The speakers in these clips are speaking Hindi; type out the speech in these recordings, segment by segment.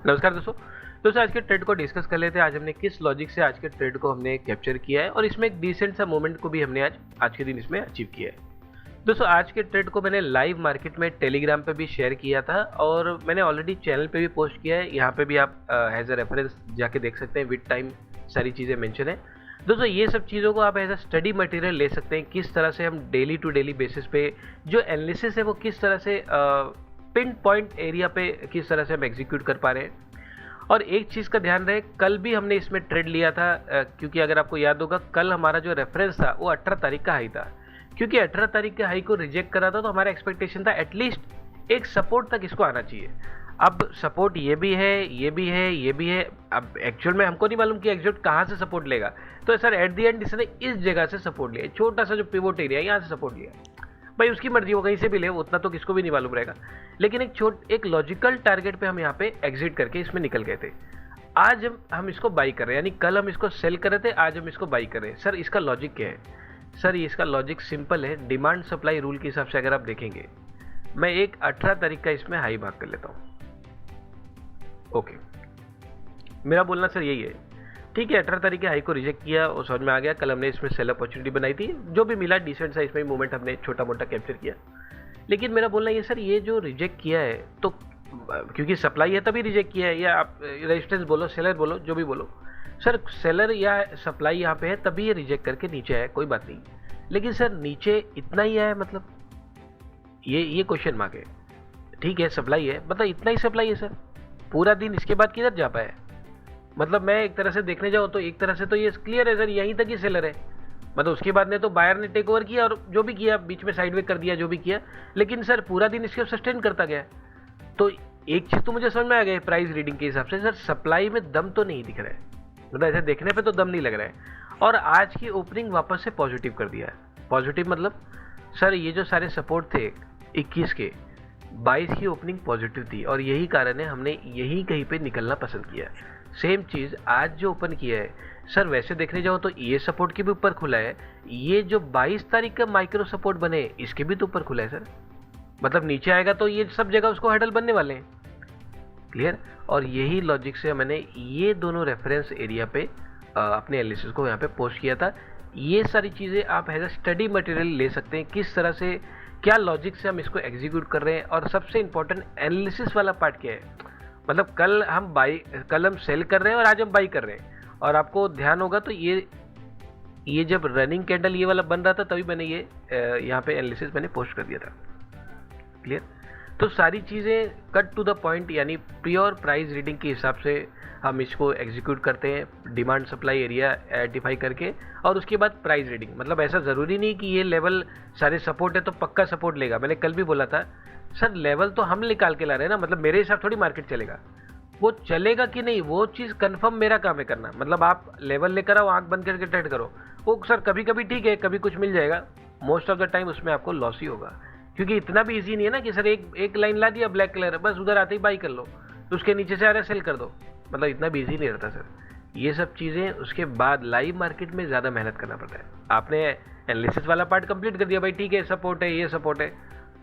नमस्कार दोस्तों। दोस्तों आज के ट्रेड को डिस्कस कर लेते हैं। आज हमने किस लॉजिक से आज के ट्रेड को हमने कैप्चर किया है और इसमें एक डिसेंट सा मोमेंट को भी हमने आज के दिन इसमें अचीव किया है। दोस्तों आज के ट्रेड को मैंने लाइव मार्केट में टेलीग्राम पे भी शेयर किया था और मैंने ऑलरेडी चैनल पे भी पोस्ट किया है। यहाँ पे भी आप एज अ रेफरेंस जाके देख सकते हैं, विद टाइम सारी चीज़ें मेंशन है। दोस्तों ये सब चीज़ों को आप एज अ स्टडी मटेरियल ले सकते हैं, किस तरह से हम डेली टू डेली बेसिस पे जो एनालिसिस है वो किस तरह से पिन पॉइंट एरिया पे किस तरह से हम एग्जीक्यूट कर पा रहे हैं। और एक चीज़ का ध्यान रहे, कल भी हमने इसमें ट्रेड लिया था क्योंकि अगर आपको याद होगा कल हमारा जो रेफरेंस था वो 18 तारीख का हाई था। क्योंकि 18 तारीख के हाई को रिजेक्ट करा था तो हमारा एक्सपेक्टेशन था एटलीस्ट एक सपोर्ट तक इसको आना चाहिए। अब सपोर्ट ये भी है, ये भी है, ये भी है। अब एक्चुअल में हमको नहीं मालूम कि एग्जैक्ट कहाँ से सपोर्ट लेगा। तो सर एट द एंड इसने इस जगह से सपोर्ट लिया, छोटा सा जो पिवोट एरिया है यहाँ से सपोर्ट लिया। भाई उसकी मर्जी, वो कहीं से भी ले, उतना तो किसको भी नहीं मालूम रहेगा। लेकिन एक लॉजिकल टारगेट पे हम यहाँ पे एग्जिट करके इसमें निकल गए थे। आज हम इसको बाई कर रहे हैं, यानी कल हम इसको सेल कर रहे थे, आज हम इसको बाई कर रहे हैं। सर इसका लॉजिक क्या है? सर ये इसका लॉजिक सिंपल है। डिमांड सप्लाई रूल के हिसाब से अगर आप देखेंगे, मैं एक 18 तारीख का इसमें हाई मार्क कर लेता हूँ। ओके, मेरा बोलना सर यही है। ठीक है, 18 तारीख के हाई को रिजेक्ट किया और समझ में आ गया। कल हमने इसमें सेल अपॉर्चुनिटी बनाई थी, जो भी मिला डिसेंट सा इसमें मूवमेंट हमने छोटा मोटा कैप्चर किया। लेकिन मेरा बोलना ये सर, ये जो रिजेक्ट किया है तो क्योंकि सप्लाई है तभी रिजेक्ट किया है, या आप रेजिस्टेंस बोलो, सेलर बोलो, जो भी बोलो। सर सेलर या सप्लाई यहाँ पे है तभी ये रिजेक्ट करके नीचे आया, कोई बात नहीं। लेकिन सर नीचे इतना ही आया, मतलब ये क्वेश्चन मार्क है। ठीक है सप्लाई है, मतलब इतना ही सप्लाई है सर, पूरा दिन इसके बाद किधर जा पाया? मतलब मैं एक तरह से देखने जाऊँ तो एक तरह से तो ये क्लियर है सर, यहीं तक ही सेलर है। मतलब उसके बाद ने तो बायर ने टेक ओवर किया और जो भी किया बीच में साइडवे कर दिया, जो भी किया। लेकिन सर पूरा दिन इसके सस्टेन करता गया। तो एक चीज़ तो मुझे समझ में आ गई प्राइस रीडिंग के हिसाब से, सर सप्लाई में दम तो नहीं दिख रहा है। मतलब ऐसे देखने पे तो दम नहीं लग रहा है। और आज की ओपनिंग वापस से पॉजिटिव कर दिया है। पॉजिटिव मतलब सर ये जो सारे सपोर्ट थे 21 के, 22 की ओपनिंग पॉजिटिव थी और यही कारण है हमने यही कहीं पे निकलना पसंद किया। सेम चीज़ आज जो ओपन किया है सर, वैसे देखने जाओ तो ये सपोर्ट के भी ऊपर खुला है। ये जो 22 तारीख का माइक्रो सपोर्ट बने इसके भी तो ऊपर खुला है सर। मतलब नीचे आएगा तो ये सब जगह उसको हैंडल बनने वाले हैं। क्लियर? और यही लॉजिक से मैंने ये दोनों रेफरेंस एरिया पे अपने एनालिसिस को यहाँ पे पोस्ट किया था। ये सारी चीज़ें आप एज अ स्टडी मटेरियल ले सकते हैं, किस तरह से क्या लॉजिक से हम इसको एग्जीक्यूट कर रहे हैं। और सबसे इंपॉर्टेंट एनालिसिस वाला पार्ट क्या है। मतलब कल हम सेल कर रहे हैं और आज हम बाई कर रहे हैं। और आपको ध्यान होगा तो ये जब रनिंग कैंडल ये वाला बन रहा था तभी मैंने ये यहाँ पे एनालिसिस मैंने पोस्ट कर दिया था। क्लियर? तो सारी चीज़ें कट टू द पॉइंट, यानी प्योर प्राइस रीडिंग के हिसाब से हम इसको एग्जीक्यूट करते हैं, डिमांड सप्लाई एरिया आइडेंटिफाई करके। और उसके बाद प्राइस रीडिंग, मतलब ऐसा ज़रूरी नहीं कि ये लेवल सारे सपोर्ट है तो पक्का सपोर्ट लेगा। मैंने कल भी बोला था सर लेवल तो हम निकाल के ला रहे हैं ना, मतलब मेरे हिसाब थोड़ी मार्केट चलेगा। वो चलेगा कि नहीं वो चीज़ कंफर्म मेरा काम है करना। मतलब आप लेवल लेकर आओ, आंख बंद करके ट्रेड करो। वो सर कभी कभी ठीक है, कभी कुछ मिल जाएगा, मोस्ट ऑफ द टाइम उसमें आपको लॉस ही होगा। क्योंकि इतना भी इजी नहीं है ना कि सर एक लाइन ला दिया ब्लैक कलर, बस उधर आते ही बाई कर लो, तो उसके नीचे से आ रहा है सेल कर दो। मतलब इतना भी इजी नहीं रहता सर। ये सब चीज़ें उसके बाद लाइव मार्केट में ज़्यादा मेहनत करना पड़ता है। आपने एनालिसिस वाला पार्ट कंप्लीट कर दिया, भाई ठीक है सपोर्ट है, ये सपोर्ट है,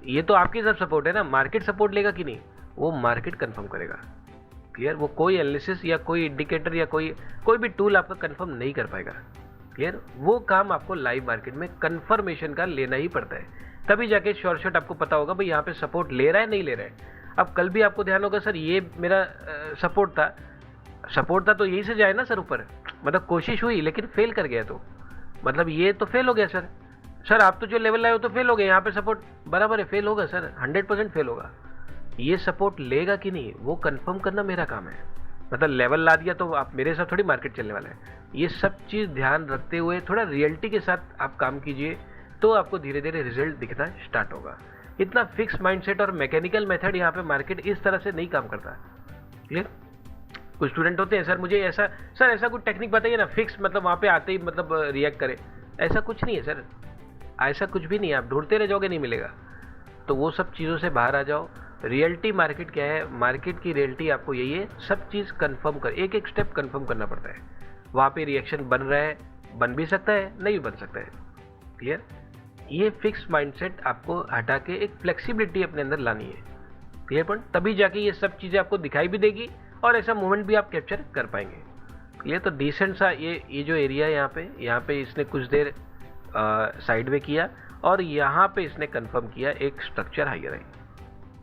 ये तो आपके सब सपोर्ट है ना। मार्केट सपोर्ट लेगा कि नहीं वो मार्केट कंफर्म करेगा। क्लियर? वो कोई एनालिसिस या कोई इंडिकेटर या कोई भी टूल आपका कंफर्म नहीं कर पाएगा। क्लियर? वो काम आपको लाइव मार्केट में कंफर्मेशन का लेना ही पड़ता है, तभी जाके शॉर्ट शॉट आपको पता होगा भाई यहाँ पे सपोर्ट ले रहा है नहीं ले रहा है। अब कल भी आपको ध्यान होगा सर ये मेरा सपोर्ट था तो यही से जाए ना सर ऊपर। मतलब कोशिश हुई लेकिन फेल कर गया, तो मतलब ये तो फेल हो गया सर आप तो जो लेवल लाए हो तो फेल हो गए। यहाँ पे सपोर्ट बराबर है, फेल होगा सर, 100% फेल होगा। ये सपोर्ट लेगा कि नहीं वो कंफर्म करना मेरा काम है। मतलब लेवल ला दिया तो आप मेरे साथ थोड़ी मार्केट चलने वाला है। ये सब चीज़ ध्यान रखते हुए थोड़ा रियलिटी के साथ आप काम कीजिए, तो आपको धीरे धीरे रिजल्ट दिखना स्टार्ट होगा। इतना फिक्स माइंडसेट और मैकेनिकल मेथड यहाँ पे मार्केट इस तरह से नहीं काम करता। क्लियर? कुछ स्टूडेंट होते हैं सर मुझे ऐसा कुछ टेक्निक बताइए ना, फिक्स मतलब वहाँ पे आते ही मतलब रिएक्ट करे। ऐसा कुछ नहीं है सर, ऐसा कुछ भी नहीं है। आप ढूंढते रह जाओगे, नहीं मिलेगा। तो वो सब चीज़ों से बाहर आ जाओ। रियलिटी मार्केट क्या है? मार्केट की रियलिटी आपको यही है, सब चीज़ कंफर्म कर, एक एक स्टेप कंफर्म करना पड़ता है। वहाँ पे रिएक्शन बन रहा है, बन भी सकता है, नहीं भी बन सकता है। क्लियर? ये फिक्स माइंडसेट आपको हटा के एक फ्लेक्सिबिलिटी अपने अंदर लानी है। Clear point? तभी जाके ये सब चीज़ें आपको दिखाई भी देगी और ऐसा मूवमेंट भी आप कैप्चर कर पाएंगे। ये तो डिसेंट सा ये जो एरिया है यहाँ पे इसने कुछ देर साइड वे किया और यहाँ पे इसने कंफर्म किया एक स्ट्रक्चर हायर है।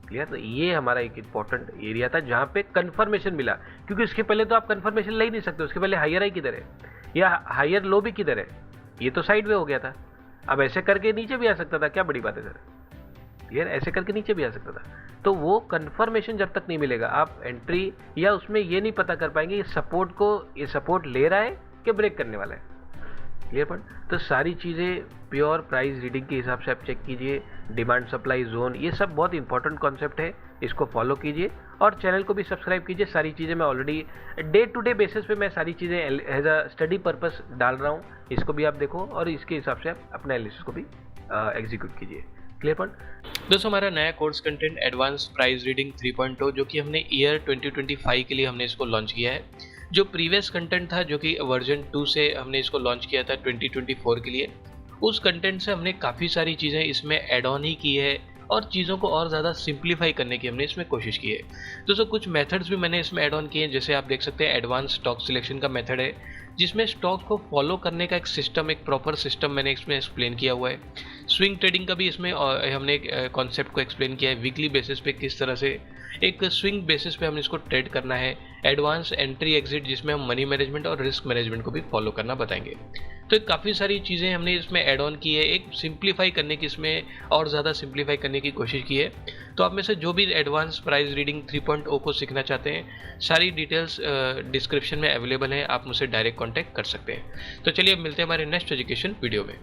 क्लियर? तो ये हमारा एक इंपॉर्टेंट एरिया था जहाँ पे कंफर्मेशन मिला, क्योंकि उसके पहले तो आप कंफर्मेशन ले ही नहीं सकते। उसके पहले हायर हाई किधर है या हायर लो भी किधर है, ये तो साइड वे हो गया था। अब ऐसे करके नीचे भी आ सकता था, क्या बड़ी बात है सर? क्लियर? ऐसे करके नीचे भी आ सकता था। तो वो कंफर्मेशन जब तक नहीं मिलेगा आप एंट्री या उसमें ये नहीं पता कर पाएंगे ये सपोर्ट ले रहा है कि ब्रेक करने वाला है। Clear point? तो सारी चीज़ें प्योर प्राइस रीडिंग के हिसाब से आप चेक कीजिए। डिमांड सप्लाई जोन, ये सब बहुत इंपॉर्टेंट कॉन्सेप्ट है, इसको फॉलो कीजिए और चैनल को भी सब्सक्राइब कीजिए। सारी चीज़ें मैं already day to day basis पे मैं सारी चीज़ें एज अ स्टडी पर्पस डाल रहा हूँ, इसको भी आप देखो और इसके हिसाब से आप अपने एनालिसिस को भी एग्जीक्यूट कीजिए। Clear point? दोस्तों, हमारा नया course content advance price reading 3.0 जो कि हमने ईयर 2025 के लिए हमने इसको लॉन्च किया है। जो प्रीवियस कंटेंट था जो कि वर्जन 2 से हमने इसको लॉन्च किया था 2024 के लिए, उस कंटेंट से हमने काफ़ी सारी चीज़ें इसमें ऐड ऑन ही की है और चीज़ों को और ज़्यादा सिंप्लीफाई करने की हमने इसमें कोशिश की है। दोस्तों, कुछ मेथड्स भी मैंने इसमें ऐड ऑन किए हैं। जैसे आप देख सकते हैं एडवांस स्टॉक सिलेक्शन का मेथड है, जिसमें स्टॉक को फॉलो करने का एक सिस्टम, एक प्रॉपर सिस्टम मैंने इसमें एक्सप्लेन किया हुआ है। स्विंग ट्रेडिंग का भी इसमें हमने एक कॉन्सेप्ट को एक्सप्लेन किया है, वीकली बेसिस पे किस तरह से एक स्विंग बेसिस पे हमने इसको ट्रेड करना है। एडवांस एंट्री एग्जिट, जिसमें हम मनी मैनेजमेंट और रिस्क मैनेजमेंट को भी फॉलो करना बताएंगे। तो काफ़ी सारी चीज़ें हमने इसमें ऐड ऑन की है, एक सिंप्लीफाई करने की, इसमें और ज़्यादा सिंप्लीफाई करने की कोशिश की है। तो आप में से जो भी एडवांस प्राइस रीडिंग 3.0 को सीखना चाहते हैं, सारी डिटेल्स डिस्क्रिप्शन में अवेलेबल है, आप मुझसे डायरेक्ट कॉन्टैक्ट कर सकते हैं। तो चलिए अब मिलते हैं हमारे नेक्स्ट एजुकेशन वीडियो में।